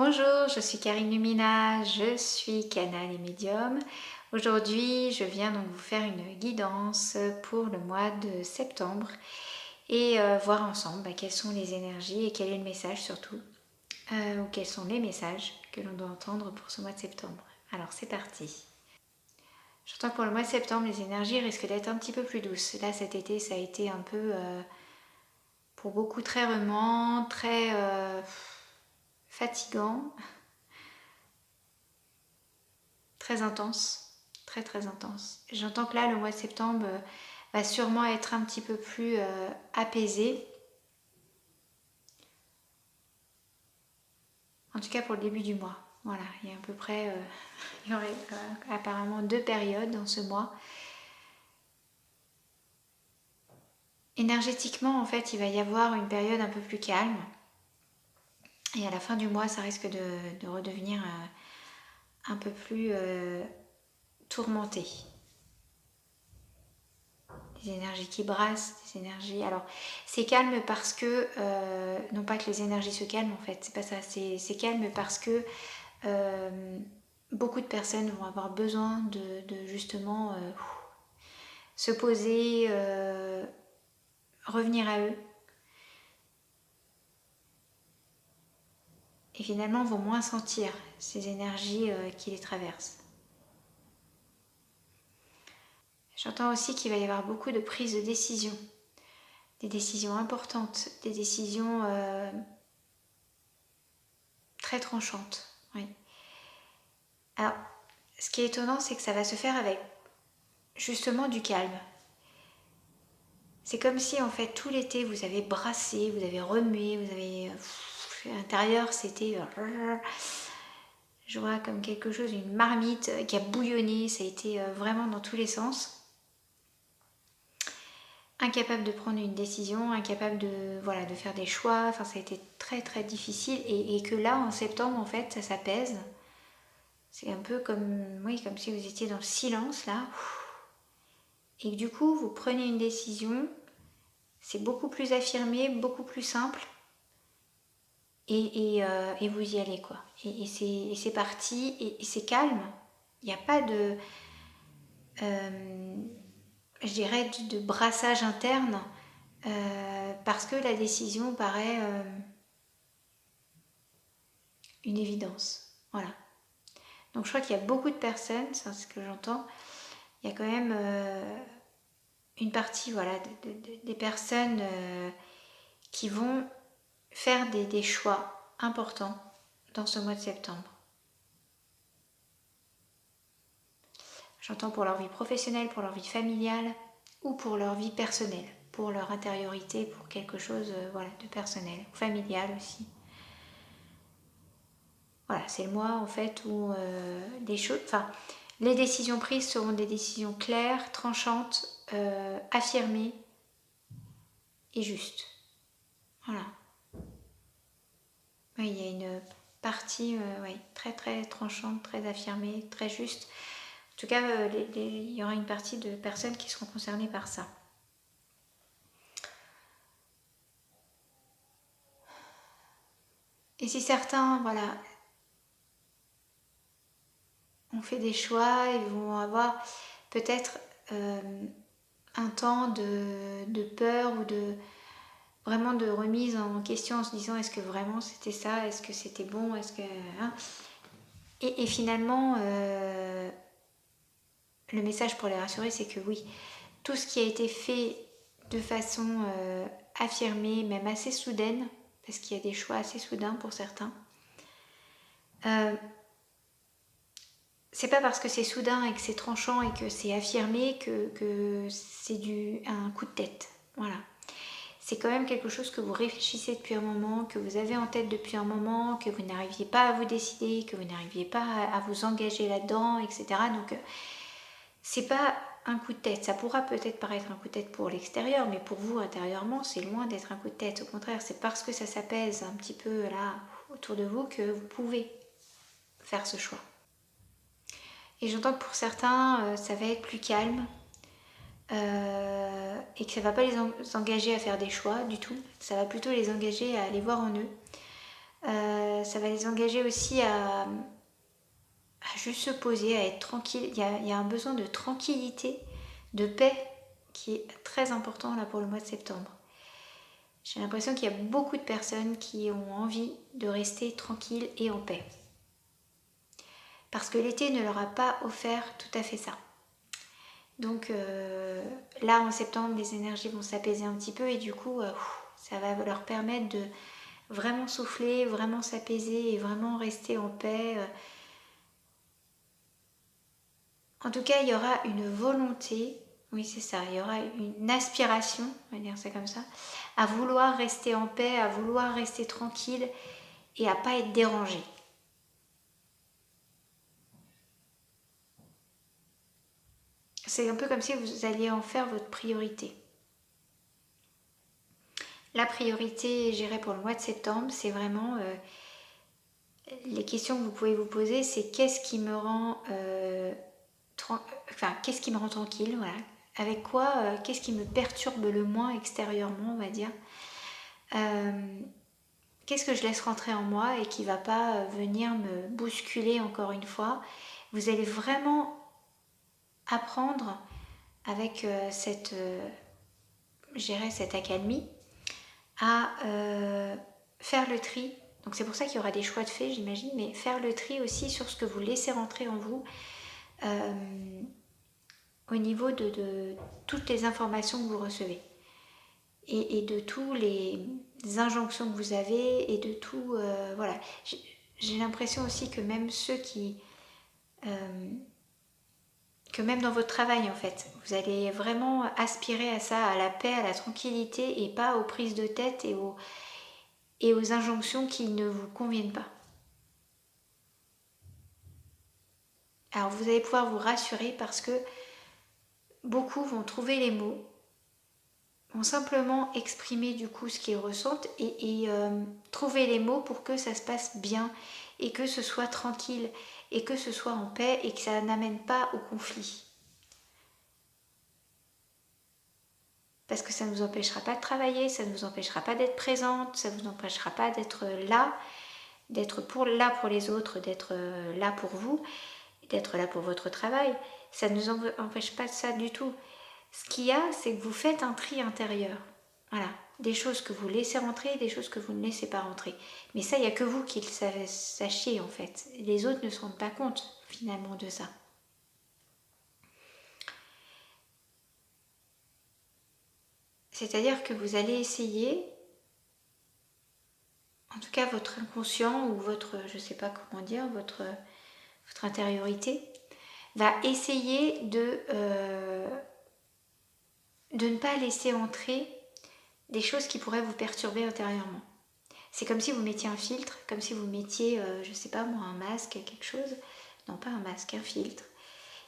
Bonjour, je suis Karine Lumina, je suis canal et médium. Aujourd'hui, je viens donc vous faire une guidance pour le mois de septembre et voir ensemble quelles sont les énergies et quel est le message surtout, ou quels sont les messages que l'on doit entendre pour ce mois de septembre. Alors c'est parti. J'entends que pour le mois de septembre, les énergies risquent d'être un petit peu plus douces. Là, cet été, ça a été un peu, pour beaucoup, très remuant, très fatigant. Très intense, très très intense. J'entends que là, le mois de septembre va sûrement être un petit peu plus apaisé. En tout cas pour le début du mois. Voilà, il y a à peu près, il y aurait apparemment 2 périodes dans ce mois. Énergétiquement, en fait, il va y avoir une période un peu plus calme. Et à la fin du mois, ça risque de redevenir un peu plus tourmenté. Des énergies qui brassent, des énergies... Alors, c'est calme parce que... non pas que les énergies se calment en fait, c'est pas ça. C'est calme parce que beaucoup de personnes vont avoir besoin de justement se poser, revenir à eux. Et finalement vont moins sentir ces énergies qui les traversent. J'entends aussi qu'il va y avoir beaucoup de prises de décision. Des décisions importantes, des décisions très tranchantes. Oui. Alors, ce qui est étonnant, c'est que ça va se faire avec justement du calme. C'est comme si en fait tout l'été vous avez brassé, vous avez remué, vous avez... à l'intérieur c'était... je vois comme quelque chose, une marmite qui a bouillonné, ça a été vraiment dans tous les sens. Incapable de prendre une décision, incapable de, voilà, de faire des choix, enfin ça a été très très difficile et que là en septembre en fait ça s'apaise. C'est un peu comme, oui, comme si vous étiez dans le silence là. Et que du coup vous prenez une décision, c'est beaucoup plus affirmé, beaucoup plus simple et vous y allez quoi. Et c'est parti et c'est calme. Il n'y a pas de, je dirais, de brassage interne parce que la décision paraît une évidence. Voilà. Donc je crois qu'il y a beaucoup de personnes, c'est ce que j'entends, il y a quand même une partie voilà, des personnes qui vont faire des choix importants dans ce mois de septembre. J'entends pour leur vie professionnelle, pour leur vie familiale ou pour leur vie personnelle, pour leur intériorité, pour quelque chose voilà, de personnel, familial aussi. Voilà, c'est le mois en fait où des choses, enfin, les décisions prises seront des décisions claires, tranchantes, affirmées et justes. Voilà. Oui, il y a une partie oui, très très tranchante, très affirmée, très juste. En tout cas, il y aura une partie de personnes qui seront concernées par ça. Et si certains, voilà, ont fait des choix, ils vont avoir peut-être un temps de peur ou de vraiment de remise en question en se disant est-ce que vraiment c'était ça, est-ce que c'était bon, est-ce que... Hein et finalement, le message pour les rassurer, c'est que oui, tout ce qui a été fait de façon affirmée, même assez soudaine, parce qu'il y a des choix assez soudains pour certains, c'est pas parce que c'est soudain et que c'est tranchant et que c'est affirmé que c'est dû à un coup de tête. Voilà. C'est quand même quelque chose que vous réfléchissez depuis un moment, que vous avez en tête depuis un moment, que vous n'arriviez pas à vous décider, que vous n'arriviez pas à vous engager là-dedans, etc. Donc, c'est pas un coup de tête. Ça pourra peut-être paraître un coup de tête pour l'extérieur, mais pour vous, intérieurement, c'est loin d'être un coup de tête. Au contraire, c'est parce que ça s'apaise un petit peu là, autour de vous, que vous pouvez faire ce choix. Et j'entends que pour certains, ça va être plus calme et que ça ne va pas les engager à faire des choix du tout. Ça va plutôt les engager à aller voir en eux Ça va les engager aussi à juste se poser, à être tranquille. Il y a un besoin de tranquillité, de paix qui est très important là pour le mois de septembre. J'ai l'impression qu'il y a beaucoup de personnes qui ont envie de rester tranquilles et en paix. Parce que l'été ne leur a pas offert tout à fait ça. Donc là en septembre, les énergies vont s'apaiser un petit peu et du coup, ça va leur permettre de vraiment souffler, vraiment s'apaiser et vraiment rester en paix. En tout cas, il y aura une volonté, oui c'est ça, il y aura une aspiration, on va dire ça comme ça, à vouloir rester en paix, à vouloir rester tranquille et à pas être dérangé. C'est un peu comme si vous alliez en faire votre priorité. La priorité, je dirais, pour le mois de septembre, c'est vraiment les questions que vous pouvez vous poser, c'est qu'est-ce qui me rend qu'est-ce qui me rend tranquille, voilà. Avec quoi, qu'est-ce qui me perturbe le moins extérieurement, on va dire. Qu'est-ce que je laisse rentrer en moi et qui ne va pas venir me bousculer encore une fois. Vous allez vraiment apprendre avec je dirais, cette accalmie à faire le tri. Donc c'est pour ça qu'il y aura des choix de fait, j'imagine, mais faire le tri aussi sur ce que vous laissez rentrer en vous au niveau de toutes les informations que vous recevez et de toutes les injonctions que vous avez et de tout... voilà. J'ai l'impression aussi que même ceux qui... que même dans votre travail en fait, vous allez vraiment aspirer à ça, à la paix, à la tranquillité et pas aux prises de tête et aux injonctions qui ne vous conviennent pas. Alors vous allez pouvoir vous rassurer parce que beaucoup vont trouver les mots, vont simplement exprimer du coup ce qu'ils ressentent et trouver les mots pour que ça se passe bien et que ce soit tranquille et que ce soit en paix et que ça n'amène pas au conflit. Parce que ça ne vous empêchera pas de travailler, ça ne vous empêchera pas d'être présente, ça ne vous empêchera pas d'être là, d'être là pour les autres, d'être là pour vous, d'être là pour votre travail. Ça ne nous empêche pas de ça du tout. Ce qu'il y a, c'est que vous faites un tri intérieur. Voilà. Des choses que vous laissez rentrer et des choses que vous ne laissez pas rentrer. Mais ça, il n'y a que vous qui le sachiez en fait. Les autres ne se rendent pas compte finalement de ça. C'est-à-dire que vous allez essayer, en tout cas votre inconscient ou votre, je ne sais pas comment dire, votre intériorité, va essayer de ne pas laisser entrer des choses qui pourraient vous perturber intérieurement. C'est comme si vous mettiez un filtre, comme si vous mettiez, je ne sais pas moi, un masque, quelque chose. Non, pas un masque, un filtre.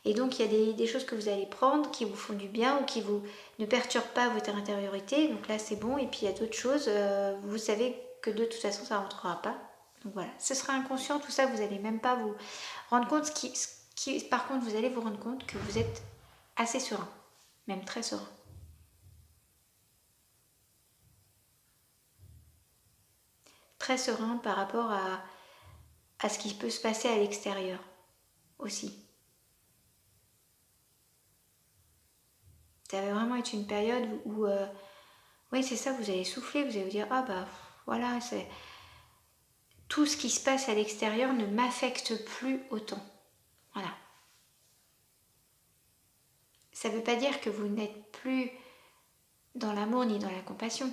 Et donc, il y a des choses que vous allez prendre qui vous font du bien ou qui vous ne perturbent pas votre intériorité. Donc là, c'est bon. Et puis, il y a d'autres choses, vous savez que de toute façon, ça ne rentrera pas. Donc voilà, ce sera inconscient, tout ça, vous n'allez même pas vous rendre compte. Par contre, vous allez vous rendre compte que vous êtes assez serein, même très serein. Très serein par rapport à ce qui peut se passer à l'extérieur aussi. Ça va vraiment être une période où oui c'est ça, vous allez souffler, vous allez vous dire ah bah voilà, c'est tout ce qui se passe à l'extérieur ne m'affecte plus autant. Voilà. Ça ne veut pas dire que vous n'êtes plus dans l'amour ni dans la compassion.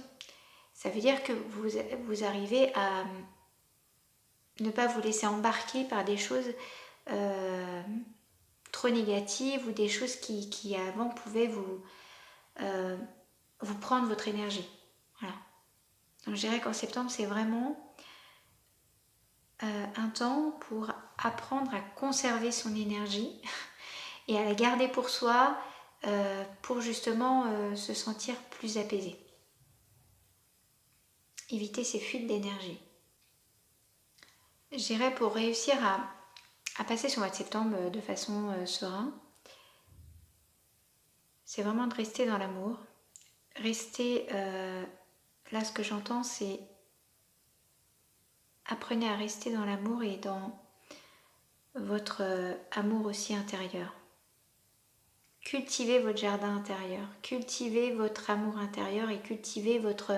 Ça veut dire que vous arrivez à ne pas vous laisser embarquer par des choses trop négatives ou des choses qui avant pouvaient vous prendre votre énergie. Voilà. Donc je dirais qu'en septembre, c'est vraiment un temps pour apprendre à conserver son énergie et à la garder pour soi pour justement se sentir plus apaisé. Éviter ces fuites d'énergie. Je dirais pour réussir à passer ce mois de septembre de façon sereine, c'est vraiment de rester dans l'amour. Rester, là ce que j'entends c'est apprenez à rester dans l'amour et dans votre amour aussi intérieur. Cultivez votre jardin intérieur, cultivez votre amour intérieur et cultivez votre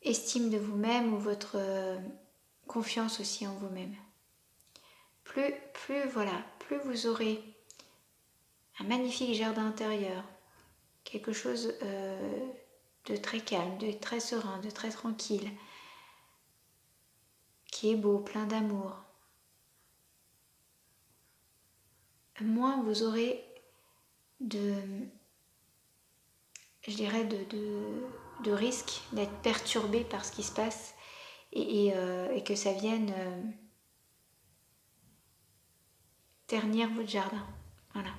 estime de vous-même ou votre confiance aussi en vous-même. Plus vous aurez un magnifique jardin intérieur, quelque chose de très calme, de très serein, de très tranquille, qui est beau, plein d'amour, moins vous aurez je dirais, de risque d'être perturbé par ce qui se passe et que ça vienne ternir votre jardin. Voilà.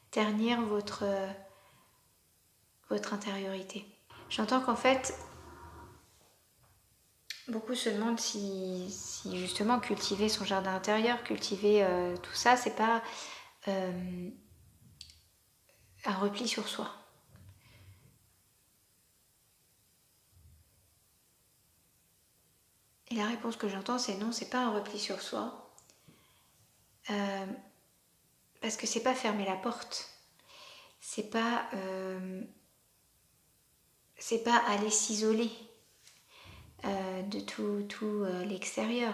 Ternir votre intériorité. J'entends qu'en fait, beaucoup se demandent si justement cultiver son jardin intérieur, cultiver tout ça, c'est pas un repli sur soi. Et la réponse que j'entends, c'est non, c'est pas un repli sur soi. Parce que c'est pas fermer la porte. C'est pas aller s'isoler de tout l'extérieur.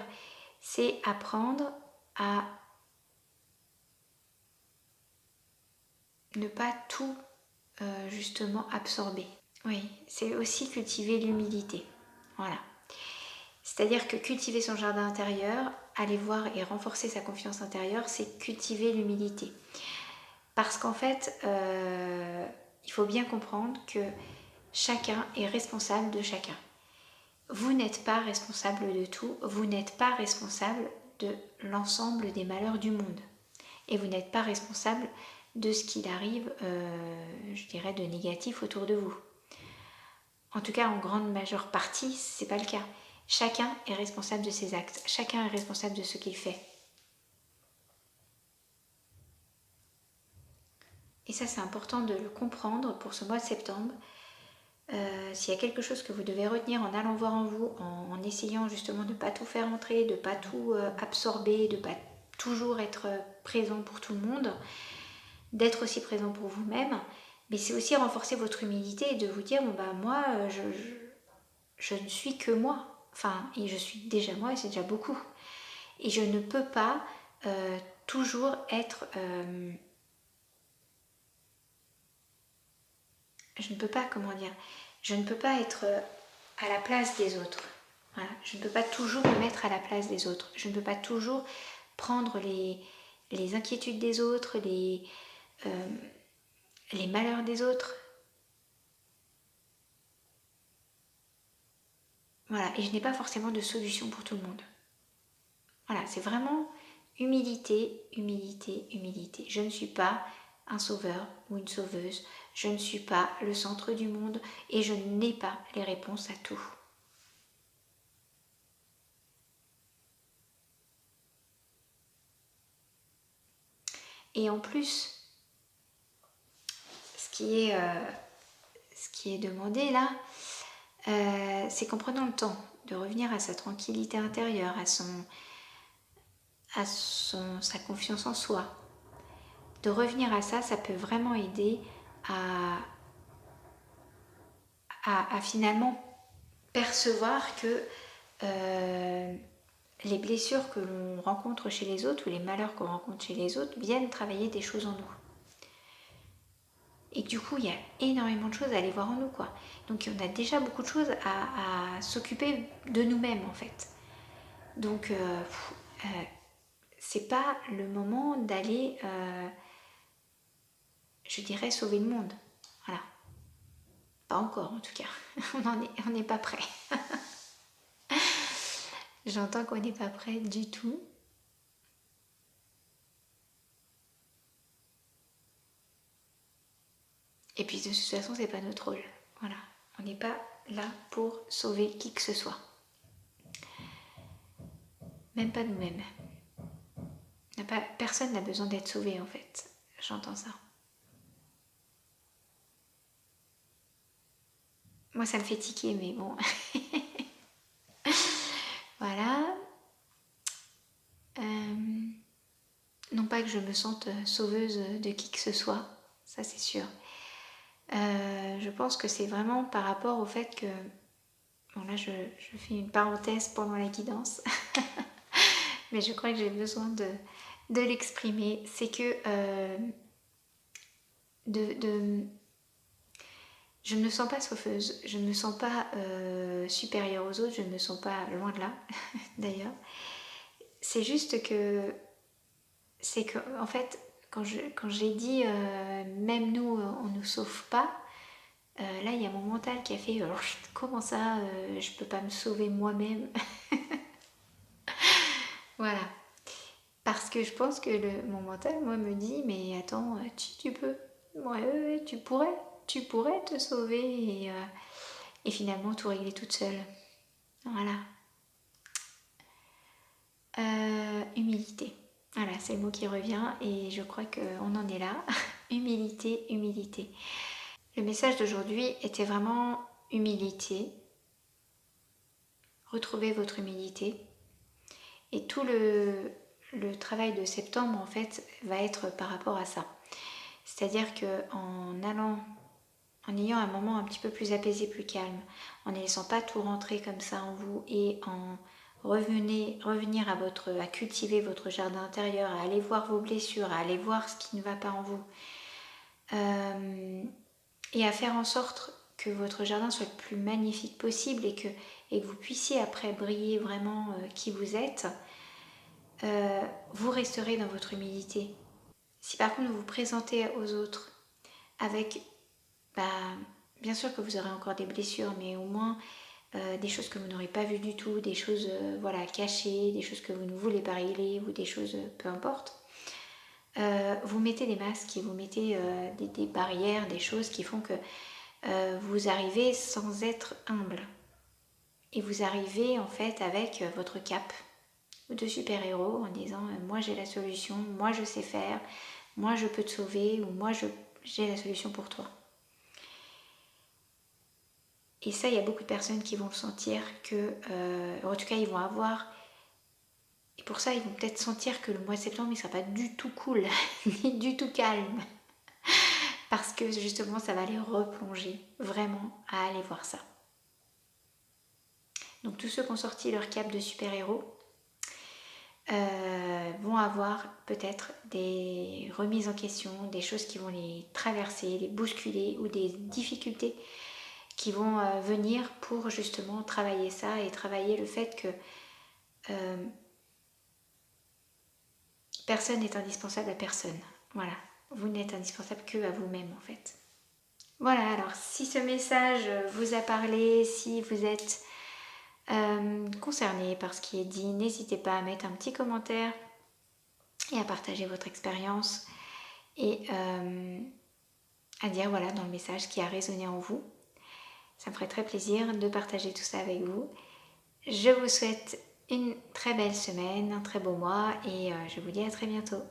C'est apprendre à ne pas tout justement absorber. Oui, c'est aussi cultiver l'humilité. Voilà. C'est-à-dire que cultiver son jardin intérieur, aller voir et renforcer sa confiance intérieure, c'est cultiver l'humilité. Parce qu'en fait, il faut bien comprendre que chacun est responsable de chacun. Vous n'êtes pas responsable de tout, vous n'êtes pas responsable de l'ensemble des malheurs du monde. Et vous n'êtes pas responsable de ce qu'il arrive, je dirais, de négatif autour de vous. En tout cas, en grande majeure partie, c'est pas le cas. Chacun est responsable de ses actes, chacun est responsable de ce qu'il fait. Et ça, c'est important de le comprendre pour ce mois de septembre. S'il y a quelque chose que vous devez retenir en allant voir en vous, en essayant justement de ne pas tout faire entrer, de ne pas tout absorber, de ne pas toujours être présent pour tout le monde, d'être aussi présent pour vous-même, mais c'est aussi renforcer votre humilité et de vous dire, bon bah moi, je ne suis que moi. Enfin, et je suis déjà moi et c'est déjà beaucoup. Et je ne peux pas toujours être... je ne peux pas, comment dire, je ne peux pas être à la place des autres. Voilà. Je ne peux pas toujours me mettre à la place des autres. Je ne peux pas toujours prendre les inquiétudes des autres, les malheurs des autres. Voilà, et je n'ai pas forcément de solution pour tout le monde. Voilà, c'est vraiment humilité, humilité, humilité. Je ne suis pas un sauveur ou une sauveuse. Je ne suis pas le centre du monde et je n'ai pas les réponses à tout. Et en plus, ce qui est demandé là, c'est qu'en prenant le temps de revenir à sa tranquillité intérieure, à sa confiance en soi, de revenir à ça, ça peut vraiment aider à finalement percevoir que les blessures que l'on rencontre chez les autres ou les malheurs qu'on rencontre chez les autres viennent travailler des choses en nous. Et du coup, il y a énormément de choses à aller voir en nous, quoi. Donc, on a déjà beaucoup de choses à s'occuper de nous-mêmes, en fait. Donc, c'est pas le moment d'aller, je dirais, sauver le monde. Voilà. Pas encore, en tout cas. On n'est pas prêt. J'entends qu'on n'est pas prêt du tout. Et puis de toute façon, c'est pas notre rôle. Voilà. On n'est pas là pour sauver qui que ce soit. Même pas nous-mêmes. Personne n'a besoin d'être sauvé en fait. J'entends ça. Moi, ça me fait tiquer, mais bon. je me sente sauveuse de qui que ce soit, ça c'est sûr. Je pense que c'est vraiment par rapport au fait que... Bon là je fais une parenthèse pendant la guidance, mais je crois que j'ai besoin de l'exprimer. C'est que je ne me sens pas sauveuse, je ne me sens pas supérieure aux autres, je ne me sens pas loin de là d'ailleurs. C'est juste que, en fait, quand j'ai dit même nous, on ne nous sauve pas, là il y a mon mental qui a fait comment ça, je peux pas me sauver moi-même. Voilà. Parce que je pense que mon mental, moi, me dit mais attends, tu peux, ouais, tu pourrais te sauver et finalement tout régler toute seule. Voilà. Humilité. Voilà, c'est le mot qui revient et je crois qu'on en est là. Humilité, humilité. Le message d'aujourd'hui était vraiment humilité. Retrouvez votre humilité. Et tout le travail de septembre, en fait, va être par rapport à ça. C'est-à-dire qu'en en ayant un moment un petit peu plus apaisé, plus calme, en ne laissant pas tout rentrer comme ça en vous et en revenir à cultiver votre jardin intérieur, à aller voir vos blessures, à aller voir ce qui ne va pas en vous, et à faire en sorte que votre jardin soit le plus magnifique possible et que vous puissiez après briller vraiment qui vous êtes, vous resterez dans votre humilité. Si par contre vous vous présentez aux autres avec, bien sûr que vous aurez encore des blessures, mais au moins des choses que vous n'aurez pas vues du tout, des choses cachées, des choses que vous ne voulez pas régler ou des choses peu importe. Vous mettez des masques et vous mettez des barrières, des choses qui font que vous arrivez sans être humble. Et vous arrivez en fait avec votre cape de super-héros en disant moi j'ai la solution, moi je sais faire, moi je peux te sauver ou moi j'ai la solution pour toi. Et ça, il y a beaucoup de personnes qui vont le sentir que, en tout cas, ils vont avoir... Et pour ça, ils vont peut-être sentir que le mois de septembre, il ne sera pas du tout cool, ni du tout calme. Parce que justement, ça va les replonger vraiment à aller voir ça. Donc tous ceux qui ont sorti leur cape de super-héros vont avoir peut-être des remises en question, des choses qui vont les traverser, les bousculer ou des difficultés qui vont venir pour justement travailler ça et travailler le fait que personne n'est indispensable à personne. Voilà, vous n'êtes indispensable que à vous-même en fait. Voilà, alors si ce message vous a parlé, si vous êtes concerné par ce qui est dit, n'hésitez pas à mettre un petit commentaire et à partager votre expérience et à dire voilà dans le message qui a résonné en vous. Ça me ferait très plaisir de partager tout ça avec vous. Je vous souhaite une très belle semaine, un très beau mois et je vous dis à très bientôt.